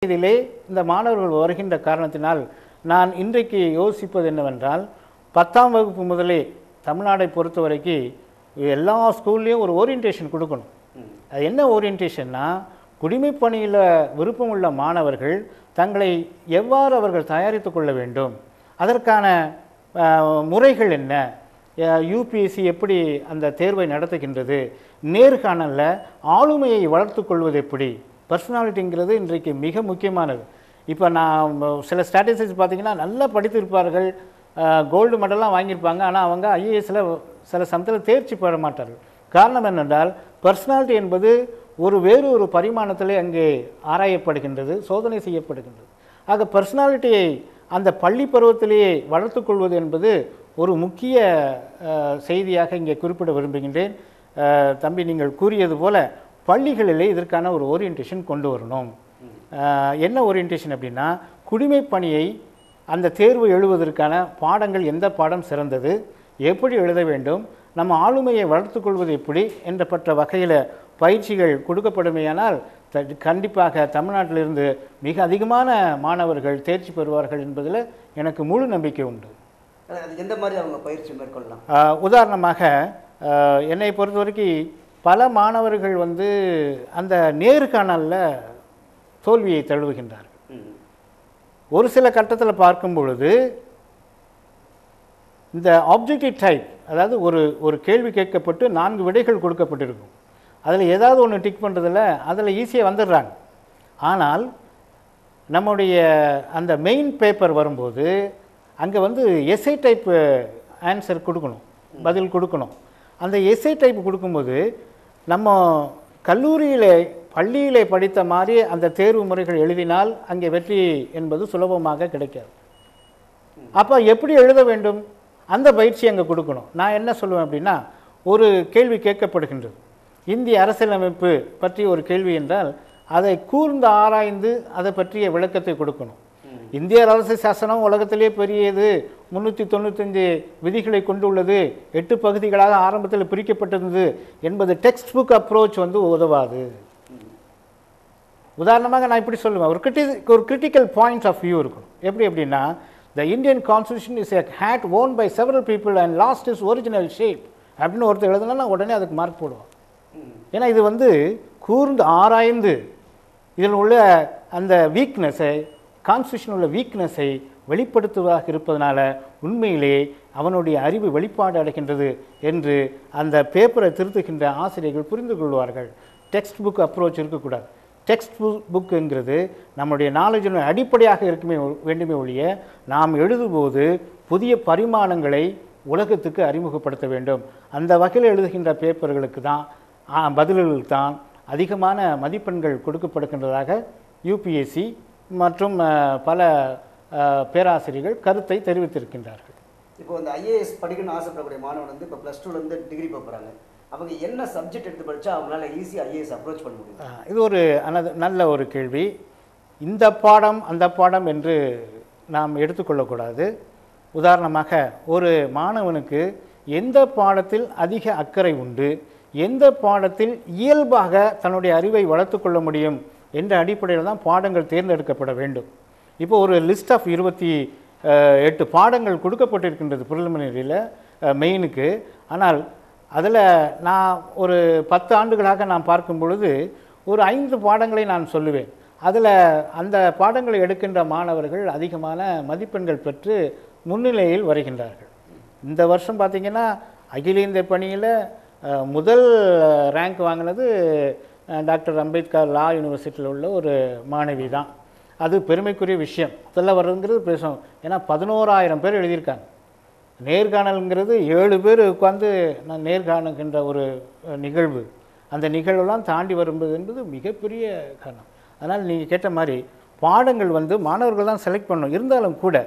இதிலே இந்த மாணவர்கள் வருகின்ற காரணத்தினால் நான் இன்றைக்கு யோசிப்பது என்னவென்றால் 10ஆம் வகுப்பு முதலே தமிழ்நாடை பொறுத்தவரைக்கும் எல்லா ஸ்கூல்லையும் ஒரு ஓரியன்டேஷன் கொடுக்கணும். அது என்ன ஓரியன்டேஷன்னா, குடிமைப் பணியில் விருப்பமுள்ள மாணவர்கள் தங்களை எவ்வாறு அவர்கள் தயாரித்து கொள்ள வேண்டும், அதற்கான முறைகள் என்ன, யூபிஎஸ்சி எப்படி அந்த தேர்வை நடத்துகின்றது, நேர்காணலில் ஆளுமையை வளர்த்து கொள்வது எப்படி, பர்சனாலிட்டிங்கிறது இன்றைக்கு மிக முக்கியமானது. இப்போ நான் சில ஸ்டாட்டிஸ்டிக்ஸ் பார்த்தீங்கன்னா நல்லா படித்திருப்பார்கள், கோல்டு மெடலாம் வாங்கியிருப்பாங்க, ஆனால் அவங்க ஐஏஎஸில் சில சமயத்தில் தேர்ச்சி பெற மாட்டார்கள். காரணம் என்னென்றால் பர்சனாலிட்டி என்பது வேறு ஒரு பரிமாணத்திலே அங்கே ஆராயப்படுகின்றது, சோதனை செய்யப்படுகின்றது. ஆக பர்சனாலிட்டியை அந்த பள்ளி பருவத்திலேயே வளர்த்து கொள்வது என்பது ஒரு முக்கிய செய்தியாக இங்கே குறிப்பிட விரும்புகின்றேன். தம்பி, நீங்கள் கூறியது போல பள்ளிகளிலே இதற்கான ஒரு ஓரியன்டேஷன் கொண்டு வரணும். என்ன ஓரியன்டேஷன் அப்படின்னா, குடிமைப் பணியை அந்த தேர்வு எழுதுவதற்கான பாடங்கள், எந்த பாடம் சிறந்தது, எப்படி எழுத வேண்டும், நம்ம ஆளுமையை வளர்த்து கொள்வது எப்படி என்றப்பட்ட வகையில் பயிற்சிகள் கொடுக்கப்படுமையானால் கண்டிப்பாக தமிழ்நாட்டிலிருந்து மிக அதிகமான மாணவர்கள் தேர்ச்சி பெறுவார்கள் என்பதில் எனக்கு முழு நம்பிக்கை உண்டு. எந்த மாதிரி அவங்க பயிற்சி மேற்கொள்ளலாம்? உதாரணமாக என்னை பொறுத்த வரைக்கும் பல மாணவர்கள் அந்த நேர்காணலில் தோல்வியை தழுவுகின்றார்கள். ஒரு சில கட்டத்தில் பார்க்கும் பொழுது இந்த ஆப்ஜெக்டிவ் டைப், அதாவது ஒரு கேள்வி கேட்கப்பட்டு 4 விடைகள் கொடுக்கப்பட்டிருக்கும், அதில் ஏதாவது ஒன்று டிக் பண்ணுறதில் அதில் ஈஸியாக வந்துடுறாங்க. ஆனால் நம்முடைய அந்த மெயின் பேப்பர் வரும்போது அங்கே எஸ்ஐ டைப் ஆன்சர் கொடுக்கணும், பதில் கொடுக்கணும். அந்த எஸ்ஐ டைப் கொடுக்கும்போது நம்ம கல்லூரியிலே பள்ளியிலே படித்த மாதிரி அந்த தேர்வு முறைகள் எழுதினால் அங்கே வெற்றி என்பது சுலபமாக கிடைக்காது. அப்போ எப்படி எழுத வேண்டும், அந்த பயிற்சி அங்கே கொடுக்கணும். நான் என்ன சொல்லுவேன் அப்படின்னா, ஒரு கேள்வி கேட்கப்படுகின்றது, இந்திய அரசியலமைப்பு பற்றி ஒரு கேள்வி என்றால் அதை கூர்ந்து ஆராய்ந்து அதை பற்றிய விளக்கத்தை கொடுக்கணும். இந்திய அரசியல் சாசனம் உலகத்திலே பெரியது, 395 விதிகளை கொண்டுள்ளது, 8 பகுதிகளாக ஆரம்பத்தில் பிரிக்கப்பட்டிருந்தது என்பது டெக்ஸ்ட் புக் அப்ரோச் உதவாது. உதாரணமாக நான் இப்படி சொல்லுவேன், ஒரு கிரிட்டிக்கல் பாயிண்ட்ஸ் ஆஃப் வியூ இருக்கணும். எப்படி அப்படின்னா, the Indian constitution is a hate own by several people and lost is original shape அப்படின்னு ஒருத்தர் எழுதுனா உடனே அதுக்கு மார்க் போடுவோம். ஏன்னா இது கூர்ந்து ஆராய்ந்து இதில் உள்ள அந்த வீக்னஸை, கான்ஸ்டியூஷன் உள்ள வீக்னஸை வெளிப்படுத்துவதாக இருப்பதனால உண்மையிலே அவனுடைய அறிவு வெளிப்பாடு அடைகின்றது என்று அந்த பேப்பரை திருத்துகின்ற ஆசிரியர்கள் புரிந்து கொள்வார்கள். டெக்ஸ்ட் புக் அப்ரோச் இருக்கக்கூடாது. டெக்ஸ்ட் புக்குங்கிறது நம்முடைய நாலேஜின் அடிப்படையாக வேண்டுமே ஒழிய, நாம் எழுதும்போது புதிய பரிமாணங்களை உலகத்துக்கு அறிமுகப்படுத்த வேண்டும். அந்த வகையில் எழுதுகின்ற பேப்பர்களுக்கு தான், பதில்களுக்கு தான் அதிகமான மதிப்பெண்கள் கொடுக்கப்படுகின்றதாக யூபிஎஸ்சி மற்றும் பல பேராசிரியர்கள் கருத்தை தெரிவித்திருக்கின்றார்கள். இப்போ இந்த ஐஏஎஸ் படிக்கணும்னு ஆசைப்படக்கூடிய மாணவன் இப்போ +2லேருந்து டிகிரி போகிறாங்க, அவங்க என்ன சப்ஜெக்ட் எடுத்து படித்தா அவங்களால ஈஸியாக ஐஏஎஸ் அப்ரோச் பண்ண முடியும்? இது ஒரு நல்ல ஒரு கேள்வி. இந்த பாடம் அந்த பாடம் என்று நாம் எடுத்துக்கொள்ளக்கூடாது. உதாரணமாக ஒரு மாணவனுக்கு எந்த பாடத்தில் அதிக அக்கறை உண்டு, எந்த பாடத்தில் இயல்பாக தன்னுடைய அறிவை வளர்த்து கொள்ள முடியும் என்ற அடிப்படையில் தான் பாடங்கள் தேர்ந்தெடுக்கப்பட வேண்டும். இப்போ ஒரு லிஸ்ட் ஆஃப் 28 பாடங்கள் கொடுக்கப்பட்டிருக்கின்றது ப்ரிலிமினரியில் மெயினுக்கு. ஆனால் அதில் நான் ஒரு 10 ஆண்டுகளாக நான் பார்க்கும் பொழுது ஒரு 5 பாடங்களை நான் சொல்லுவேன். அதில் அந்த பாடங்களை எடுக்கின்ற மாணவர்கள் அதிகமான மதிப்பெண்கள் பெற்று முன்னிலையில் வருகின்றார்கள். இந்த வருஷம் பார்த்திங்கன்னா அகில இந்திய பணியில் முதல் ரேங்க் வாங்கினது டாக்டர் அம்பேத்கர் லா யூனிவர்சிட்டியில் உள்ள ஒரு மாணவி தான். அது பெருமைக்குரிய விஷயம். முதல்ல வர்றதுங்கிறது பேசும். ஏன்னா 11,000 பேர் எழுதியிருக்காங்க. நேர்காணல்ங்கிறது 7 பேர் உட்காந்து நான் நேர்காணுகின்ற ஒரு நிகழ்வு. அந்த நிகழ்வெல்லாம் தாண்டி வரும்போது என்பது மிகப்பெரிய காரணம். அதனால் நீங்கள் கேட்ட மாதிரி பாடங்கள் மாணவர்கள் தான் செலக்ட் பண்ணணும். இருந்தாலும் கூட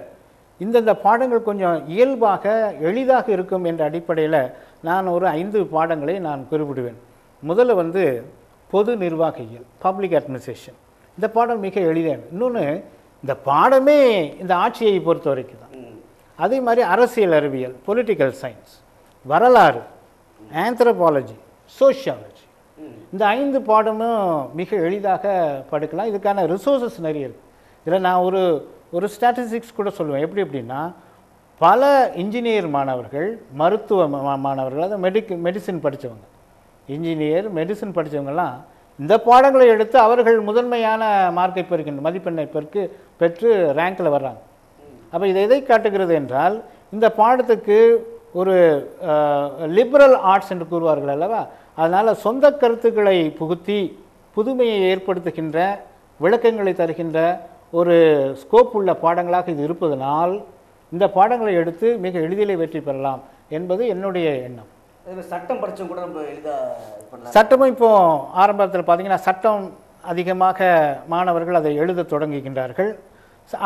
இந்தந்த பாடங்கள் கொஞ்சம் இயல்பாக எளிதாக இருக்கும் என்ற அடிப்படையில் நான் ஒரு 5 பாடங்களை நான் குறிப்பிடுவேன். முதல்ல பொது நிர்வாகியல், பப்ளிக் அட்மினிஸ்ட்ரேஷன். இந்த பாடம் மிக எளிதானது. இன்னொன்று, இந்த பாடமே இந்த ஆட்சியை பொறுத்த வரைக்கும் தான். அதே மாதிரி அரசியல் அறிவியல், பொலிட்டிக்கல் சயின்ஸ், வரலாறு, ஆந்த்ரோபாலஜி, சோஷியாலஜி, இந்த 5 பாடமும் மிக எளிதாக படிக்கலாம். இதுக்கான ரிசோர்ஸஸ் நிறைய இருக்குது. இதில் நான் ஒரு ஸ்டாட்டிஸ்டிக்ஸ் கூட சொல்லுவேன். எப்படி அப்படின்னா, பல இன்ஜினியர் மாணவர்கள், மருத்துவ மாணவர்கள், அதாவது மெடிசின் படித்தவங்க, இன்ஜினியர் மெடிசின் படித்தவங்கெல்லாம் இந்த பாடங்களை எடுத்து அவர்கள் முதன்மையான மார்க்கை மதிப்பெண்ணை பெற்று ரேங்கில் வர்றாங்க. அப்போ இதை எதை காட்டுகிறது என்றால், இந்த பாடத்துக்கு ஒரு லிபரல் ஆர்ட்ஸ் என்று கூறுவார்கள் அல்லவா, அதனால் சொந்த கருத்துக்களை புகுத்தி புதுமையை ஏற்படுத்துகின்ற, விளக்கங்களை தருகின்ற ஒரு ஸ்கோப் உள்ள பாடங்களாக இது இருப்பதனால் இந்த பாடங்களை எடுத்து மிக எளிதிலே வெற்றி பெறலாம் என்பது என்னுடைய எண்ணம். சட்டம் படித்தவங்க கூட ரொம்ப எளிதாக சட்டமும் இப்போ ஆரம்பத்தில் பார்த்தீங்கன்னா சட்டம் அதிகமாக மாணவர்கள் அதை எழுத தொடங்குகின்றார்கள்.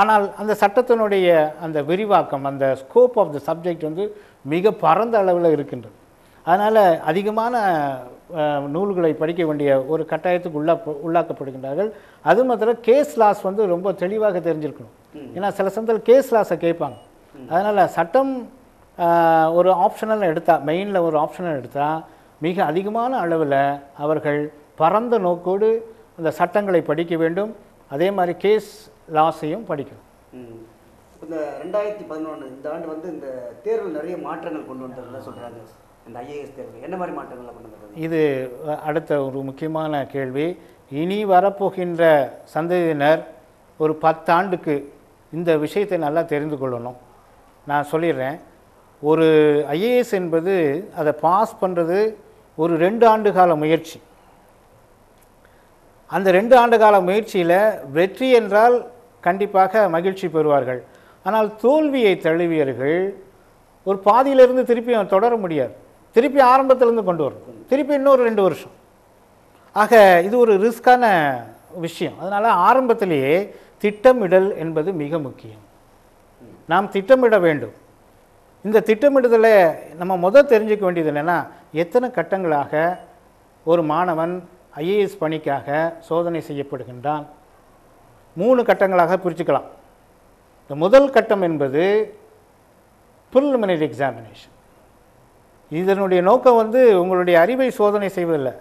ஆனால் அந்த சட்டத்தினுடைய அந்த விரிவாக்கம், அந்த ஸ்கோப் ஆஃப் த சப்ஜெக்ட் வந்து மிக பரந்த அளவில் இருக்கின்றது. அதனால் அதிகமான நூல்களை படிக்க வேண்டிய ஒரு கட்டாயத்துக்கு உள்ளாக்கப்படுகின்றார்கள். அது மாத்திரம் கேஸ் லாஸ் வந்து ரொம்ப தெளிவாக தெரிஞ்சிருக்கணும். ஏன்னா சில சமயத்தில் கேஸ் லாஸை கேட்பாங்க. அதனால் சட்டம் ஒரு ஆப்ஷனல் எடுத்தால், மெயினில் ஒரு ஆப்ஷனல் எடுத்தால் மிக அதிகமான அளவில் அவர்கள் பரந்த நோக்கோடு அந்த சட்டங்களை படிக்க வேண்டும். அதே மாதிரி கேஸ் லாஸையும் படிக்கணும். இந்த 2011 இந்த ஆண்டு வந்து இந்த தேர்வில் நிறைய மாற்றங்கள் கொண்டு வந்ததுன்னு சொல்கிறாங்க. இந்த ஐஏஎஸ் தேர்வு என்ன மாதிரி மாற்றங்களை கொண்டு வந்தது? இது அடுத்த ஒரு முக்கியமான கேள்வி. இனி வரப்போகின்ற சந்ததியினர் ஒரு 10 ஆண்டுக்கு இந்த விஷயத்தை நல்லா தெரிந்து கொள்ளணும். நான் சொல்லிடுறேன், ஒரு ஐஏஎஸ் என்பது அதை பாஸ் பண்ணுறது ஒரு 2 ஆண்டு கால முயற்சி. அந்த 2 ஆண்டு கால முயற்சியில் வெற்றி என்றால் கண்டிப்பாக மகிழ்ச்சி பெறுவார்கள். ஆனால் தோல்வியை தழுவியவர்கள் ஒரு பாதியிலிருந்து திருப்பி தொடர முடியாது. திருப்பி ஆரம்பத்திலேருந்து கொண்டு வரணும், திருப்பி இன்னொரு 2 வருஷம். ஆக இது ஒரு ரிஸ்கான விஷயம். அதனால் ஆரம்பத்திலேயே திட்டமிடல் என்பது மிக முக்கியம். நாம் திட்டமிட வேண்டும். இந்த திட்டமிடுதலை நம்ம தெரிஞ்சுக்க வேண்டியது என்னென்னா, எத்தனை கட்டங்களாக ஒரு மாணவன் ஐஏஎஸ் பணிக்காக சோதனை செய்யப்படுகின்றான். 3 கட்டங்களாக பிரிச்சுக்கலாம். இந்த முதல் கட்டம் என்பது ப்ரிலிமினரி எக்ஸாமினேஷன். இதனுடைய நோக்கம் வந்து உங்களுடைய அறிவை சோதனை செய்வதில்லை,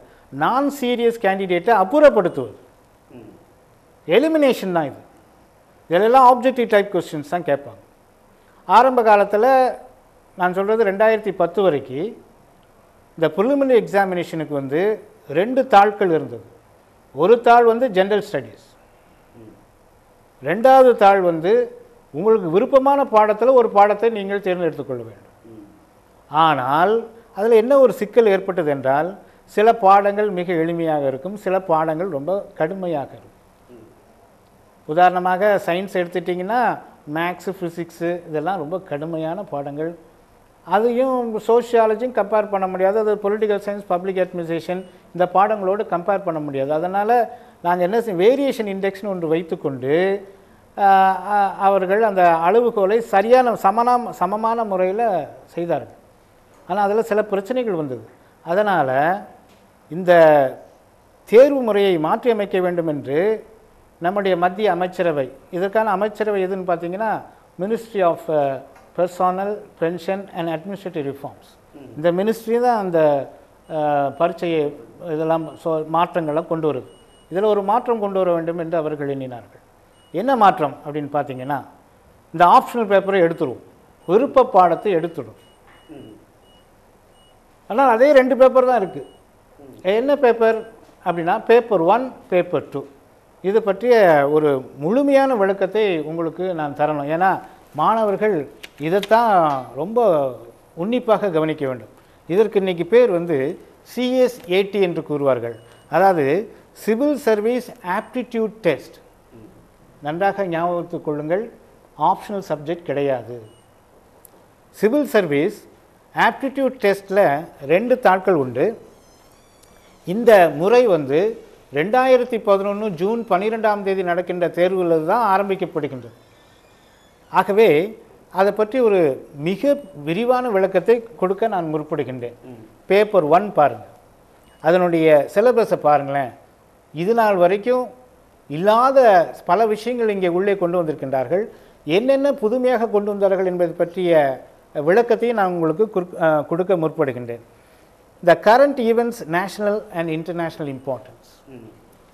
நான் சீரியஸ் கேண்டிடேட்டை அப்புறப்படுத்துவது, எலிமினேஷன் தான். இதெல்லாம் ஆப்ஜெக்டிவ் டைப் கொஸ்டின்ஸ் தான் கேட்பாங்க. ஆரம்ப காலத்தில் நான் சொல்கிறது 2010 வரைக்கும் இந்த ப்ரிலிமினரி எக்ஸாமினேஷனுக்கு வந்து 2 தாள்கள் இருந்தது. ஒரு தாள் வந்து ஜென்ரல் ஸ்டடீஸ், 2வது தாள் வந்து உங்களுக்கு விருப்பமான பாடத்தில் ஒரு பாடத்தை நீங்கள் தேர்ந்தெடுத்துக்கொள்ள வேண்டும். ஆனால் அதில் என்ன ஒரு சிக்கல் ஏற்பட்டது என்றால், சில பாடங்கள் மிக எளிமையாக இருக்கும், சில பாடங்கள் ரொம்ப கடுமையாக இருக்கும். உதாரணமாக சயின்ஸ் எடுத்துட்டிங்கன்னா மேக்ஸு, ஃபிசிக்ஸு இதெல்லாம் ரொம்ப கடுமையான பாடங்கள். அதையும் சோஷியாலஜியும் கம்பேர் பண்ண முடியாது. அது பொலிட்டிக்கல் சயின்ஸ், பப்ளிக் அட்மினிஸ்ட்ரேஷன் இந்த பாடங்களோடு கம்பேர் பண்ண முடியாது. அதனால் நாங்கள் என்ன வேரியேஷன் இண்டெக்ஸ்னு ஒன்று வைத்துக்கொண்டு அவர்கள் அந்த அளவுகோலை சரியான சமமான முறையில் செய்தார்கள். ஆனால் அதில் சில பிரச்சனைகள் வந்தது. அதனால் இந்த தேர்வு முறையை மாற்றி அமைக்க வேண்டும் என்று நம்முடைய மத்திய அமைச்சரவை, இதற்கான அமைச்சரவை எதுன்னு பார்த்தீங்கன்னா ministry of personnel, pension and administrative reforms, இந்த மினிஸ்ட்ரி தான் அந்த பரீட்சையை இதெல்லாம் மாற்றங்களை கொண்டு வருது. இதில் ஒரு மாற்றம் கொண்டு வர வேண்டும் என்று அவர்கள் எண்ணினார்கள். என்ன மாற்றம் அப்படின்னு பார்த்தீங்கன்னா, இந்த ஆப்ஷனல் பேப்பரை எடுத்துருவோம், விருப்ப பாடத்தை எடுத்துடும். ஆனால் அதே 2 பேப்பர் தான் இருக்குது. என்ன பேப்பர் அப்படின்னா பேப்பர் 1, பேப்பர் 2. இது பற்றிய ஒரு முழுமையான விளக்கத்தை உங்களுக்கு நான் தரணும். ஏன்னா மாணவர்கள் இதைத்தான் ரொம்ப உன்னிப்பாக கவனிக்க வேண்டும். இதற்கு இன்றைக்கி பேர் வந்து CSAT என்று கூறுவார்கள். அதாவது சிவில் சர்வீஸ் ஆப்டிடியூட் டெஸ்ட். நன்றாக ஞாபகத்துக் கொள்ளுங்கள், ஆப்ஷனல் சப்ஜெக்ட் கிடையாது. சிவில் சர்வீஸ் ஆப்டிடியூட் டெஸ்ட்டில் 2 தாட்கள் உண்டு. இந்த முறை வந்து 2011 ஜூன் 12ஆம் தேதி நடக்கின்ற தேர்வில் தான் ஆரம்பிக்கப்படுகின்றது. ஆகவே அதை பற்றி ஒரு மிக விரிவான விளக்கத்தை கொடுக்க நான் முற்படுகின்றேன். பேப்பர் 1 பாருங்கள், அதனுடைய சிலபஸை பாருங்களேன். இது நாள் வரைக்கும் இல்லாத பல விஷயங்கள் இங்கே உள்ளே கொண்டு வந்திருக்கின்றார்கள். என்னென்ன புதுமையாக கொண்டு வந்தார்கள் என்பது பற்றிய விளக்கத்தையும் நான் உங்களுக்கு கொடுக்க முற்படுகின்றேன். the current events national and international importance.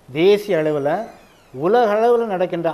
தேசிய அளவில் உலக அளவில் நடக்கின்ற